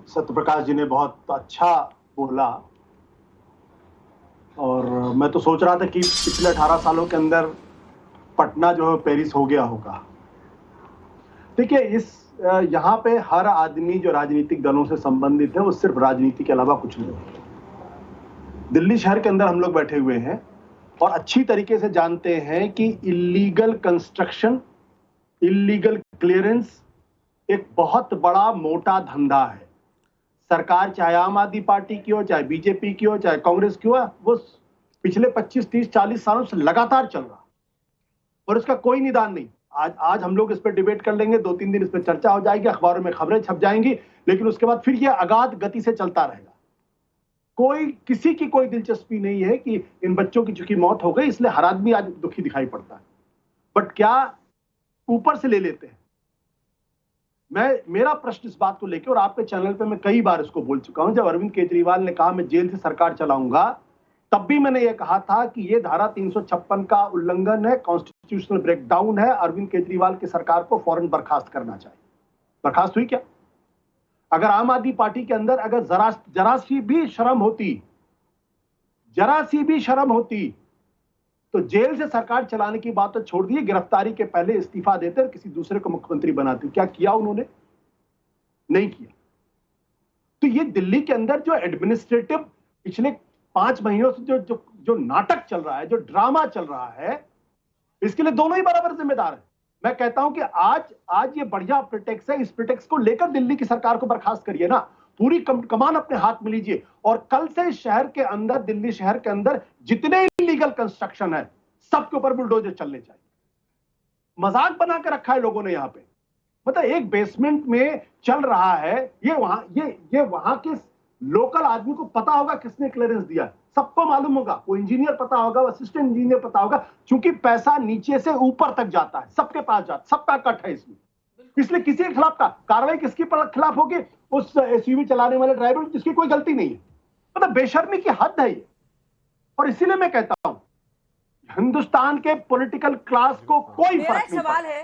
सत्यप्रकाश जी ने बहुत अच्छा बोला और मैं तो सोच रहा था कि पिछले 18 सालों के अंदर पटना जो है पेरिस हो गया होगा। देखिए, यहाँ पे हर आदमी जो राजनीतिक दलों से संबंधित है वो सिर्फ राजनीति के अलावा कुछ नहीं है। दिल्ली शहर के अंदर हम लोग बैठे हुए हैं और अच्छी तरीके से जानते हैं कि इलीगल कंस्ट्रक्शन, इलीगल क्लियरेंस एक बहुत बड़ा मोटा धंधा है। सरकार चाहे आम आदमी पार्टी की हो, चाहे बीजेपी की हो, चाहे कांग्रेस की हो, वो पिछले 25, 30, 40 सालों से लगातार चल रहा और इसका कोई निदान नहीं। आज हम लोग इस पर डिबेट कर लेंगे, 2-3 दिन इस पर चर्चा हो जाएगी, अखबारों में खबरें छप जाएंगी, लेकिन उसके बाद फिर ये अगाध गति से चलता रहेगा। किसी की कोई दिलचस्पी नहीं है कि इन बच्चों की चूंकि मौत हो गई इसलिए हर आदमी आज दुखी दिखाई पड़ता है, बट क्या ऊपर से ले लेते हैं। मेरा प्रश्न इस बात को लेकर, और आपके चैनल पे मैं कई बार इसको बोल चुका हूं, जब अरविंद केजरीवाल ने कहा मैं जेल से सरकार चलाऊंगा, तब भी मैंने ये कहा था कि ये धारा 356 का उल्लंघन है, कॉन्स्टिट्यूशनल ब्रेकडाउन है, अरविंद केजरीवाल की सरकार को फौरन बर्खास्त करना चाहिए। बर्खास्त हुई क्या? अगर आम आदमी पार्टी के अंदर अगर जरा सी भी शर्म होती तो जेल से सरकार चलाने की बात तो छोड़ दी, गिरफ्तारी के पहले इस्तीफा देते और किसी दूसरे को मुख्यमंत्री बनाते। क्या किया उन्होंने? नहीं किया। तो ये दिल्ली के अंदर जो एडमिनिस्ट्रेटिव पिछले 5 महीनों से जो नाटक चल रहा है, जो ड्रामा चल रहा है, इसके लिए दोनों ही बराबर जिम्मेदार हैं। मैं कहता हूं कि आज ये बढ़िया प्रिटेक्स है, इस प्रिटेक्स को लेकर दिल्ली की सरकार को बर्खास्त करिए ना, पूरी कमान अपने हाथ में लीजिए और कल से शहर के अंदर, दिल्ली शहर के अंदर जितने इलीगल कंस्ट्रक्शन है सबके ऊपर बुलडोजर चलने चाहिए। मजाक बना के रखा है लोगों ने यहाँ पे, मतलब एक बेसमेंट में चल रहा है, ये वहां के लोकल आदमी को पता होगा किसने क्लियरेंस दिया, सबको मालूम होगा, वो इंजीनियर पता होगा, असिस्टेंट इंजीनियर पता होगा, क्योंकि पैसा नीचे से ऊपर तक जाता है, सबके पास जाता है, सबका कट है इसमें। इसलिए किसी के खिलाफ कार्रवाई किसके खिलाफ होगी? उस एसयूवी चलाने वाले ड्राइवर जिसकी कोई गलती नहीं है। मतलब बेशर्मी की हद है ये। और इसीलिए मैं कहता हूं हिंदुस्तान के पॉलिटिकल क्लास को कोई फर्क नहीं पड़ता,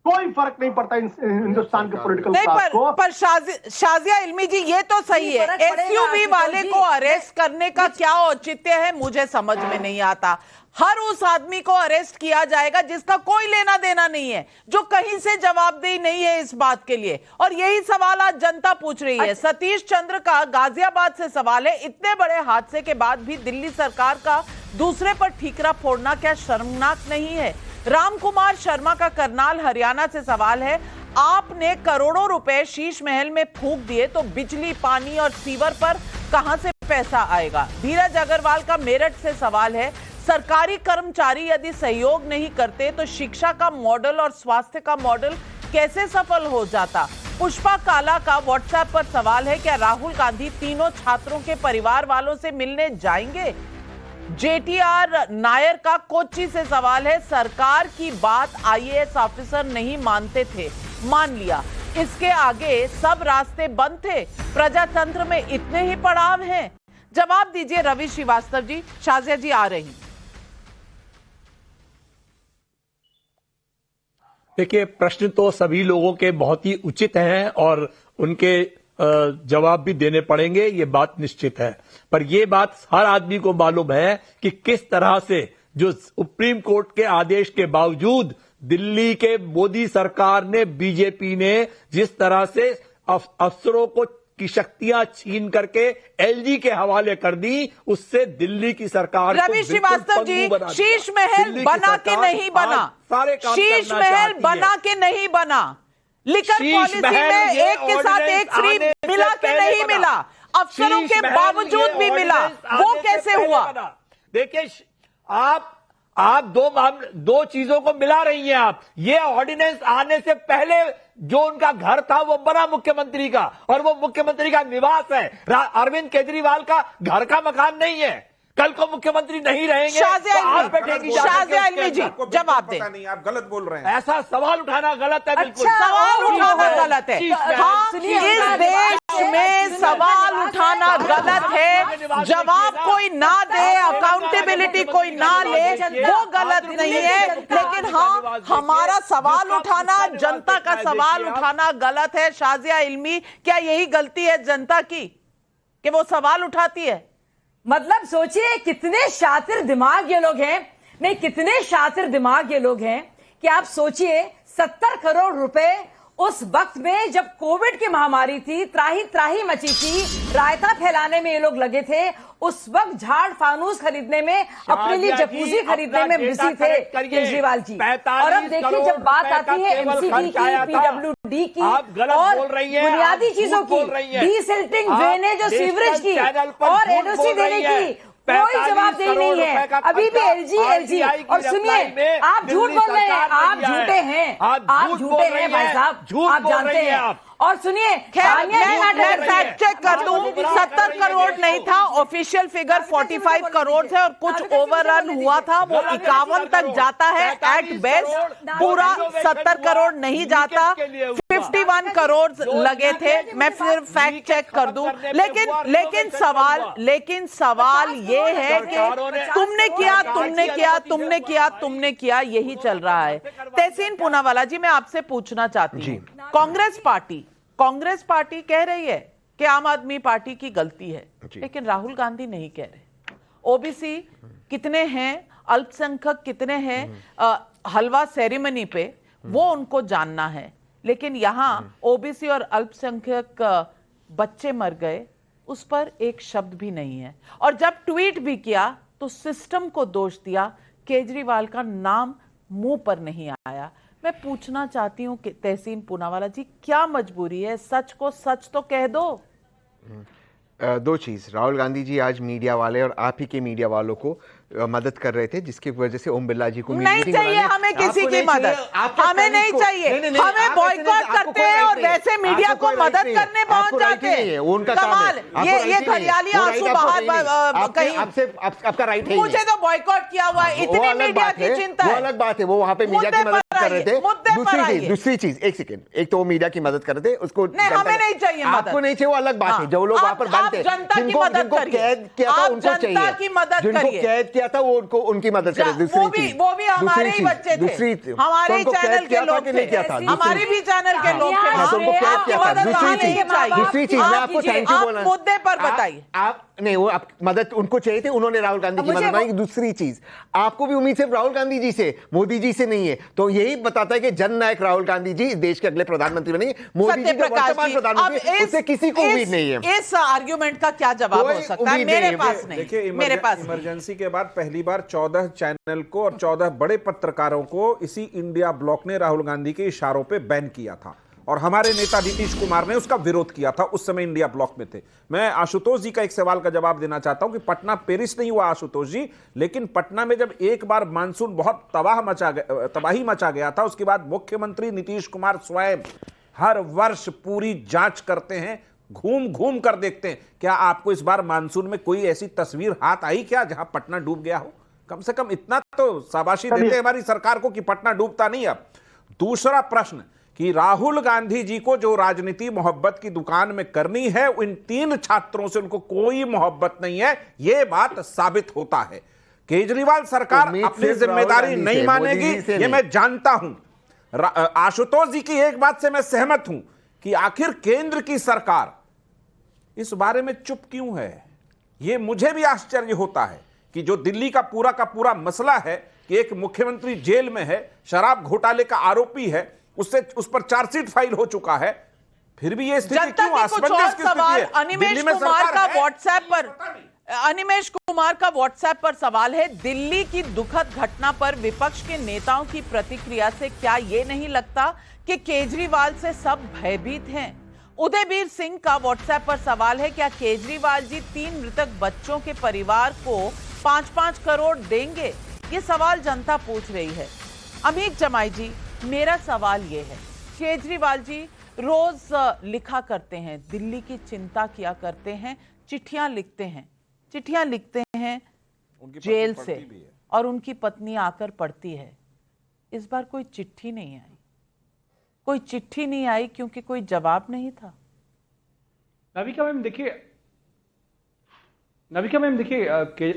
कोई फर्क नहीं पड़ता हिंदुस्तान के पॉलिटिकल क्लास को। पर शाजिया इल्मी जी, ये तो सही है, एसयूवी वाले को अरेस्ट करने का क्या औचित्य है मुझे समझ में नहीं आता। हर उस आदमी को अरेस्ट किया जाएगा जिसका कोई लेना देना नहीं है, जो कहीं से जवाबदेही नहीं है इस बात के लिए, और यही सवाल आज जनता पूछ रही है। सतीश चंद्र का गाजियाबाद से सवाल है, इतने बड़े हादसे के बाद भी दिल्ली सरकार का दूसरे पर ठीकरा फोड़ना क्या शर्मनाक नहीं है? राम कुमार शर्मा का करनाल हरियाणा से सवाल है, आपने करोड़ों रुपए शीश महल में फूंक दिए तो बिजली, पानी और सीवर पर कहां से पैसा आएगा? धीरज अग्रवाल का मेरठ से सवाल है, सरकारी कर्मचारी यदि सहयोग नहीं करते तो शिक्षा का मॉडल और स्वास्थ्य का मॉडल कैसे सफल हो जाता? पुष्पा काला का व्हाट्सएप पर सवाल है, क्या राहुल गांधी तीनों छात्रों के परिवार वालों से मिलने जाएंगे? जेटीआर नायर का कोच्चि से सवाल है, सरकार की बात आईएएस ऑफिसर नहीं मानते थे, मान लिया, इसके आगे सब रास्ते बंद थे, प्रजातंत्र में इतने ही पड़ाव हैं? जवाब दीजिए रवि श्रीवास्तव जी। शाजिया जी आ रही। देखिए, प्रश्न तो सभी लोगों के बहुत ही उचित हैं और उनके जवाब भी देने पड़ेंगे, ये बात निश्चित है। पर ये बात हर आदमी को मालूम है कि किस तरह से जो सुप्रीम कोर्ट के आदेश के बावजूद दिल्ली के मोदी सरकार ने, बीजेपी ने जिस तरह से अफसरों को की शक्तियां छीन करके एलजी के हवाले कर दी, उससे दिल्ली की सरकार रवि श्रीवास्तव जी, शीश महल बना के नहीं बना, शीश महल बना के नहीं बना, लिकर पॉलिसी में एक के साथ एक फ्री मिला के नहीं मिला, अफसरों के बावजूद भी मिला, वो कैसे हुआ? देखिए, आप दो चीजों को मिला रही हैं आप। ये ऑर्डिनेंस आने से पहले जो उनका घर था वो बना मुख्यमंत्री का, और वो मुख्यमंत्री का निवास है। अरविंद केजरीवाल का घर का मकान नहीं है। कल को मुख्यमंत्री नहीं रहेंगे तो आप बैठेगी। शाजिया इल्मी जी जवाब दें। नहीं, आप गलत बोल रहे हैं। ऐसा सवाल उठाना गलत है। बिल्कुल सवाल उठाना गलत है। हाँ, इस देश में सवाल उठाना गलत है, जवाब कोई ना दे, अकाउंटेबिलिटी कोई ना ले, वो गलत नहीं है। लेकिन हाँ, हमारा सवाल उठाना, जनता का सवाल उठाना गलत है। शाजिया इल्मी, क्या यही गलती है जनता की कि वो सवाल उठाती है? मतलब सोचिए कितने शातिर दिमाग ये लोग हैं, नहीं कितने शातिर दिमाग ये लोग हैं कि आप सोचिए 70 करोड़ रुपए उस वक्त में जब कोविड की महामारी थी, त्राही त्राही मची थी, रायता फैलाने में ये लोग लगे थे, उस वक्त झाड़ फानूस खरीदने में, अपने लिए जकूजी खरीदने में बिजी थे केजरीवाल जी। और अब देखिए जब बात आती है एमसीडी की, पीडब्ल्यूडी की और बुनियादी चीजों की, डीसिल्टिंग ड्रेनेज और सीवरेज की और एनओसी देने की, कोई जवाब दे नहीं है। अभी भी एलजी और सुनिए, आप झूठ बोल रहे हैं, आप झूठे हैं, आप झूठे हैं भाई साहब, आप जानते हैं। और सुनिए, मैं फैक्ट चेक कर दूं, 70 करोड़ नहीं था, ऑफिशियल फिगर 45 करोड़ है और कुछ ओवररन हुआ था, वो 51 तक जाता है एट बेस्ट, पूरा 70 करोड़ नहीं जाता, 51 करोड़ लगे थे। मैं फिर फैक्ट चेक कर दूं, लेकिन सवाल ये है कि तुमने किया, यही चल रहा है। तहसीन पूनावाला जी, मैं आपसे पूछना चाहती हूँ, कांग्रेस पार्टी कह रही है कि आम आदमी पार्टी की गलती है, लेकिन राहुल गांधी नहीं कह रहे। ओबीसी कितने हैं, अल्पसंख्यक कितने हैं हलवा सेरेमनी पे, वो उनको जानना है, लेकिन यहां ओबीसी और अल्पसंख्यक बच्चे मर गए, उस पर एक शब्द भी नहीं है। और जब ट्वीट भी किया तो सिस्टम को दोष दिया, केजरीवाल का नाम मुंह पर नहीं आया। मैं पूछना चाहती हूं कि तहसीन पूनावाला जी, क्या मजबूरी है? सच को सच तो कह दो। दो चीज़, राहुल गांधी जी आज मीडिया वाले और आप ही के मीडिया वालों को मदद कर रहे थे, जिसकी वजह से ओम बिरला जी को नहीं चाहिए हमें किसी की मदद, हमें नहीं चाहिए, हमें बॉयकॉट करते हैं और वैसे मीडिया को मदद करने पहुंच जाते हैं। उनका कमाल, ये घरियाली आंसू बाहर कहीं, आपका राइट है, मुझे तो बॉयकॉट किया हुआ है, इतनी मीडिया की चिंता है, वो अलग बात है, वो वहां पे मीडिया की मदद कर रहे थे। दूसरी चीज, एक सेकंड, एक तो वो मीडिया की मदद कर रहे थे, उसको हमें नहीं चाहिए, आपको नहीं चाहिए, वो अलग बात है। जो लोग वहां पर बंद थे, जिनको कैद किया था उनको चाहिए, जिनको कैद किया था वो उनकी मदद करें। वो भी हमारे ही बच्चे थे, हमारे चैनल के लोग थे, हमारे भी चैनल के लोग थे। दूसरी चीज मैं आपको थैंक यू बोलना, मुद्दे पर बताइए। आप नहीं, वो आप मदद उनको चाहिए थी, उन्होंने राहुल गांधी की मदद मांगी। दूसरी चीज, आपको भी उम्मीद सिर्फ राहुल गांधी जी से, मोदी जी से नहीं है, तो यही बताता है कि जननायक राहुल गांधी जी देश के अगले प्रधानमंत्री बनेंगे। मोदी जी जो वर्तमान प्रधानमंत्री, उससे किसी को उम्मीद नहीं है। इस आर्ग्यूमेंट का क्या जवाब हो सकता है? मेरे पास नहीं। देखिए, मेरे पास इमरजेंसी के बाद पहली बार 14 चैनल को और 14 बड़े पत्रकारों को इसी इंडिया ब्लॉक ने राहुल गांधी के इशारों पे बैन किया था और हमारे नेता नीतीश कुमार ने उसका विरोध किया था। उस समय इंडिया ब्लॉक में थे। मैं आशुतोष जी का एक सवाल का जवाब देना चाहता हूं कि पटना पेरिस नहीं हुआ आशुतोष जी, लेकिन पटना में जब एक बार मानसून बहुत तबाही मचा गया था, उसके बाद मुख्यमंत्री नीतीश कुमार स्वयं हर वर्ष पूरी जांच करते हैं, घूम घूम कर देखते हैं। क्या आपको इस बार मानसून में कोई ऐसी तस्वीर हाथ आई क्या जहां पटना डूब गया हो? कम से कम इतना तो शाबाशी देते हैं हमारी सरकार को कि पटना डूबता नहीं। अब दूसरा प्रश्न कि राहुल गांधी जी को जो राजनीति मोहब्बत की दुकान में करनी है, इन 3 छात्रों से उनको कोई मोहब्बत नहीं है, यह बात साबित होता है। केजरीवाल सरकार अपनी जिम्मेदारी नहीं मानेगी, यह मैं जानता हूं। आशुतोष जी की एक बात से मैं सहमत हूं कि आखिर केंद्र की सरकार इस बारे में चुप क्यों है। यह मुझे भी आश्चर्य होता है कि जो दिल्ली का पूरा मसला है कि एक मुख्यमंत्री जेल में है, शराब घोटाले का आरोपी है, उस पर चार्जशीट फाइल हो चुका है, फिर भी ये स्थिति क्यों? असमंजस की स्थिति है। अनिमेश कुमार का व्हाट्सएप पर सवाल है, दिल्ली की दुखद घटना पर विपक्ष के नेताओं की प्रतिक्रिया से क्या ये नहीं लगता कि केजरीवाल से सब भयभीत हैं? उदयवीर सिंह का व्हाट्सएप पर सवाल है, क्या केजरीवाल जी 3 मृतक बच्चों के परिवार को 5-5 करोड़ देंगे? ये सवाल जनता पूछ रही है। अमीक जमाई जी, मेरा सवाल ये है, केजरीवाल जी रोज लिखा करते हैं, दिल्ली की चिंता किया करते हैं, चिट्ठियां लिखते हैं जेल से, और उनकी पत्नी आकर पढ़ती है। इस बार कोई चिट्ठी नहीं आई क्योंकि कोई जवाब नहीं था। नाविका मैम देखिए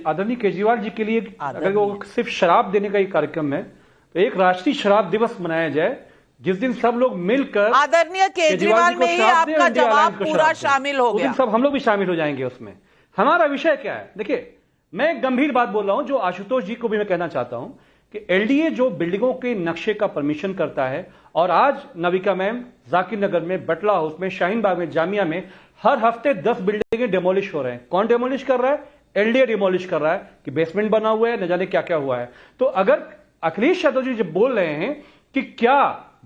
आदरणीय केजरीवाल जी के लिए अगर वो सिर्फ शराब देने का ही कार्यक्रम है तो एक राष्ट्रीय शराब दिवस मनाया जाए जिस दिन सब लोग मिलकर आदरणीय केजरीवाल में ही आपका जवाब पूरा शामिल हो गया। सब हम लोग भी शामिल हो जाएंगे उसमें। हमारा विषय क्या है? देखिए मैं गंभीर बात बोल रहा हूं जो आशुतोष जी को भी मैं कहना चाहता हूं कि एलडीए जो बिल्डिंगों के नक्शे का परमिशन करता है और आज नाविका मैम जाकिर नगर में, बटला हाउस में, शाहीन बाग में, जामिया में हर हफ्ते 10 बिल्डिंगें डेमोलिश हो रहे हैं। कौन डेमोलिश कर रहा है? एलडीए डेमोलिश कर रहा है कि बेसमेंट बना हुआ है, न जाने क्या क्या हुआ है। तो अगर अखिलेश यादव जी जब बोल रहे हैं कि क्या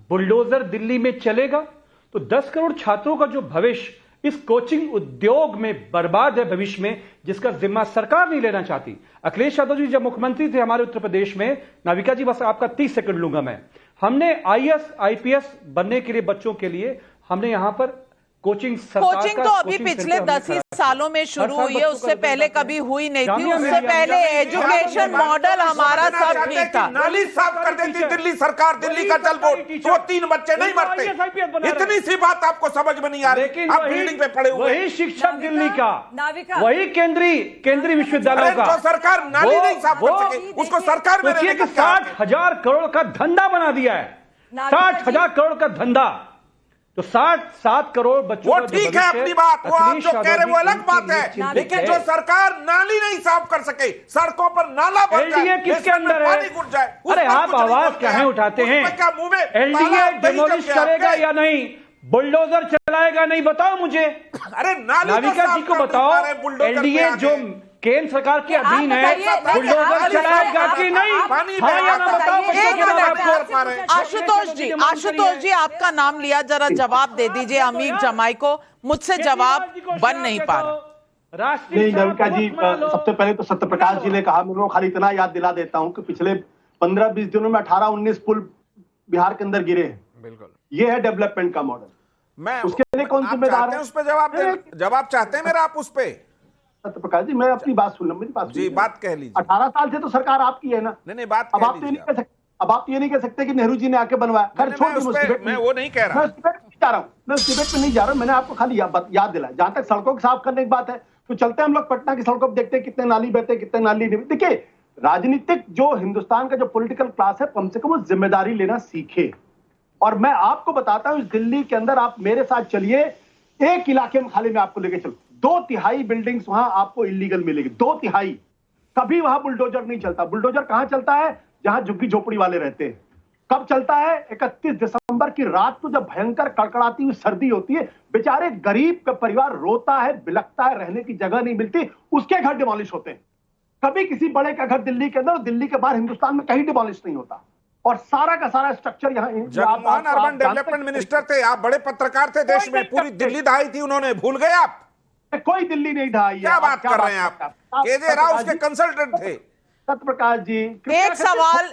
बुलडोजर दिल्ली में चलेगा तो 10 करोड़ छात्रों का जो भविष्य इस कोचिंग उद्योग में बर्बाद है भविष्य में, जिसका जिम्मा सरकार नहीं लेना चाहती। अखिलेश यादव जी जब मुख्यमंत्री थे हमारे उत्तर प्रदेश में, नाविका जी बस आपका 30 सेकंड लूंगा मैं, हमने आईएएस आईपीएस बनने के लिए बच्चों के लिए हमने यहां पर कोचिंग तो अभी पिछले 10 ही सालों में शुरू हुई है, उससे पहले कभी हुई नहीं थी। उससे पहले एजुकेशन मॉडल हमारा सब ठीक था। नाली साफ कर देती दिल्ली सरकार, दिल्ली का जल बोर्ड, तो 3 बच्चे नहीं मरते। इतनी सी बात आपको समझ में नहीं आ रही। आप बिल्डिंग पे पड़े हुए। वही शिक्षक दिल्ली का, वही केंद्रीय विश्वविद्यालय का, जो सरकार नाली नहीं साफ कर सके उसको सरकार में 60,000 करोड़ का धंधा बना दिया है। 60,000 करोड़ का धंधा, तो 7 करोड़ बच्चों वो ठीक है अपनी बात, वो आप जो कह रहे वो अलग बात है, लेकिन जो सरकार नाली नहीं साफ कर सके, सड़कों पर नाला बन जाए, किसके अंदर है? पानी घुस जाए, अरे आप आवाज कहाँ उठाते हैं? एलडीए डेमोलिश करेगा या नहीं? बुलडोजर चलाएगा नहीं? बताओ मुझे। अरे नाविका जी को बताओ, एलडीए जो केंद्र सरकार के अधीन है बुलडोजर चलाएगा कि नहीं? हाँ या ना बताओ। आशुतोष जी आपका नाम लिया, जरा जवाब दे दीजिए अमीर जमाई को, मुझसे जवाब बन नहीं पा रहा। नहीं नाविका जी, सबसे पहले तो सत्यप्रकाश जी ने कहा, मैं उनको खाली इतना याद दिला देता हूं कि पिछले 15-20 दिनों में 18-19 पुल बिहार के अंदर गिरे हैं। बिल्कुल, ये है डेवलपमेंट का मॉडल। मैं उसके लिए कौन जिम्मेदार है? उस पर जवाब चाहते हैं मेरा आप उस पे? सत्यप्रकाश जी मैं अपनी बात सुन लो, मेरी बात जी, बात कह लीजिए। 18 साल से तो सरकार आपकी है ना। नहीं बात अब आप ये नहीं कह सकते कि नेहरू जी ने आके बनवाया। खैर छोड़ दो, मैं वो नहीं कह रहा, मैं उस डिबेट में जा रहा हूँ, मैं उस डिबेट में नहीं जा रहा हूँ। मैंने आपको खाली याद दिलाया। जहां तक सड़कों को साफ करने की बात है तो चलते हैं हम लोग पटना की सड़कों पर, देखते हैं कितने नाली बहते, कितने नाली नहीं। देखिए राजनीतिक जो हिंदुस्तान का जो पॉलिटिकल क्लास है, कम से कम वो जिम्मेदारी लेना सीखे। और मैं आपको बताता हूं, इस दिल्ली के अंदर आप मेरे साथ चलिए, एक इलाके में खाली मैं आपको लेके चलूं, 2/3 बिल्डिंग्स वहां आपको इलीगल मिलेगी। 2/3 कभी वहां बुलडोजर नहीं चलता। बुलडोजर कहां चलता है? जहां झुग्गी झोपड़ी वाले रहते हैं। कब चलता है? 31 दिसंबर की रात को जब भयंकर कड़कड़ाती हुई सर्दी होती है, बेचारे गरीब का परिवार रोता है, बिलखता है, रहने की जगह नहीं मिलती, उसके घर डिमोलिश होते हैं। कभी किसी बड़े का घर दिल्ली के अंदर, दिल्ली के बाहर हिंदुस्तान में कहीं डिमोलिश नहीं होता। और सारा का सारा स्ट्रक्चर यहाँ जगमोहन अर्बन डेवलपमेंट मिनिस्टर थे, आप बड़े पत्रकार थे देश में, पूरी दिल्ली दहाई थी उन्होंने, भूल गए आप? कोई दिल्ली नहीं ढाई। क्या बात कर रहे हैं आप? केजे राव उसके कंसल्टेंट थे। सत्यप्रकाश जी एक सवाल